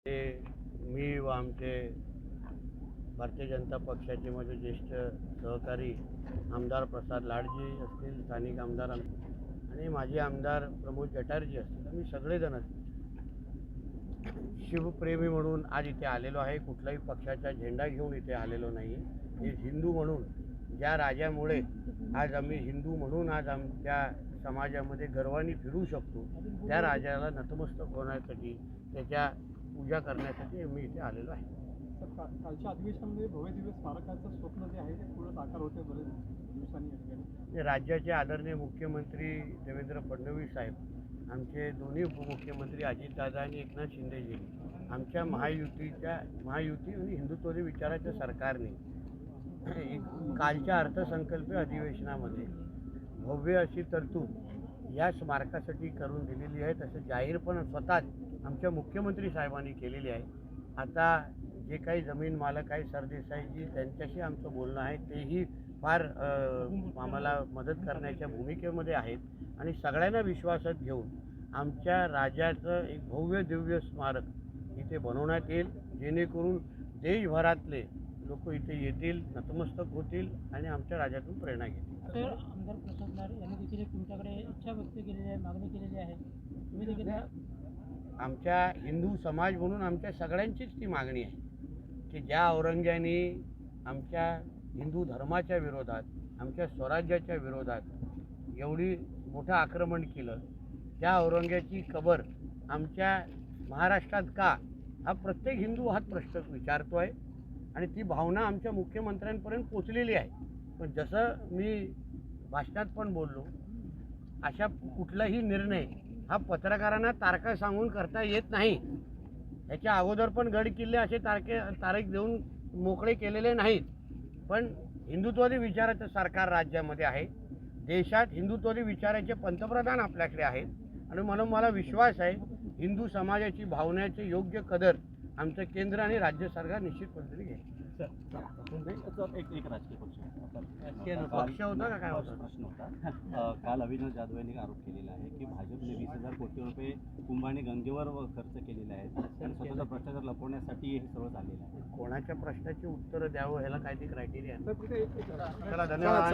ते मी व आमचे भारतीय जनता पक्षाचे माझे ज्येष्ठ सहकारी आमदार प्रसाद लाडजी असतील, स्थानिक आमदार आणि माजी आमदार प्रमोद जटारजी असतील, आम्ही सगळेजण शिवप्रेमी म्हणून आज इथे आलेलो आहे. कुठलाही पक्षाचा झेंडा घेऊन इथे आलेलो नाही. हे हिंदू म्हणून, ज्या राजामुळे आज आम्ही हिंदू म्हणून आज आमच्या समाजामध्ये गर्वाने फिरू शकतो, त्या राजाला नतमस्तक होण्यासाठी, त्याच्या पूजा करण्यासाठी मी इथे आलेलो आहे. कालच्या अधिवेशनामध्ये भव्य दिव्य स्मारकाचं स्वप्न जे आहे ते पूर्ण साकार होते बरेच दिवसांनी. राज्याचे आदरणीय मुख्यमंत्री देवेंद्र फडणवीस साहेब, आमचे दोन्ही उपमुख्यमंत्री अजितदादा आणि एकनाथ शिंदेजी, आमच्या महायुती आणि हिंदुत्ववादी विचाराच्या सरकारने कालच्या अर्थसंकल्पीय अधिवेशनामध्ये भव्य अशी तरतूद या स्मारकासाठी करून दिलेली आहे. तसं जाहीरपणे स्वतःच आमच्या मुख्यमंत्री साहेबांनी केलेली आहे. आता जे काही जमीन मालक आहे सरदेसाईजी, त्यांच्याशी आमचं बोलणं आहे, तेही फार आम्हाला मदत करण्याच्या भूमिकेमध्ये आहेत आणि सगळ्यांना विश्वासात घेऊन आमच्या राजाचं एक भव्य दिव्य स्मारक इथे बनवण्यात येईल, जेणेकरून देशभरातले लोक इथे येतील, नतमस्तक होतील आणि आमच्या राजातून प्रेरणा घेतील. तर आमदार प्रसाद लाड यांनी देखील तुमच्याकडे इच्छा व्यक्त केलेली आहे, मागणी केलेली आहे. तुम्ही देखील आमच्या हिंदू समाज म्हणून आमच्या सगळ्यांचीच ती मागणी आहे की ज्या औरंग्याने आमच्या हिंदू धर्माच्या विरोधात, आमच्या स्वराज्याच्या विरोधात एवढी मोठं आक्रमण केलं, त्या औरंग्याची कबर आमच्या महाराष्ट्रात का, हा प्रत्येक हिंदू हा प्रश्न विचारतो आहे आणि ती भावना आमच्या मुख्यमंत्र्यांपर्यंत पोचलेली आहे. पण जसं मी भाषणात पण बोललो, अशा कुठलाही निर्णय हा पत्रकारांना तारखा सांगून करता येत नाही. याच्या अगोदर पण गड किल्ले असे तारीख देऊन मोकळे केलेले नाहीत. पण हिंदुत्ववादी विचाराचं सरकार राज्यामध्ये आहे, देशात हिंदुत्ववादी विचाराचे पंतप्रधान आपल्याकडे आहेत आणि म्हणून मला विश्वास आहे हिंदू समाजाची भावनेचे योग्य कदर आमचं केंद्र आणि राज्य सरकार निश्चित पद्धतीने घेईल. एक राजकीय पक्ष होता का काय होता? प्रश्न होता. काल अविनाश जाधव यांनी आरोप केलेला आहे की भाजपने 20,000 कोटी रुपये कुंभाने गंगेवर खर्च केलेले आहेत आणि स्वतःचा भ्रष्टाचार लपवण्यासाठी हे सर्व झालेलं आहे. कोणाच्या प्रश्नाची उत्तरं द्यावं ह्याला काहीतरी क्रायटेरिया आहे. तर तिथे एक चला, धन्यवाद.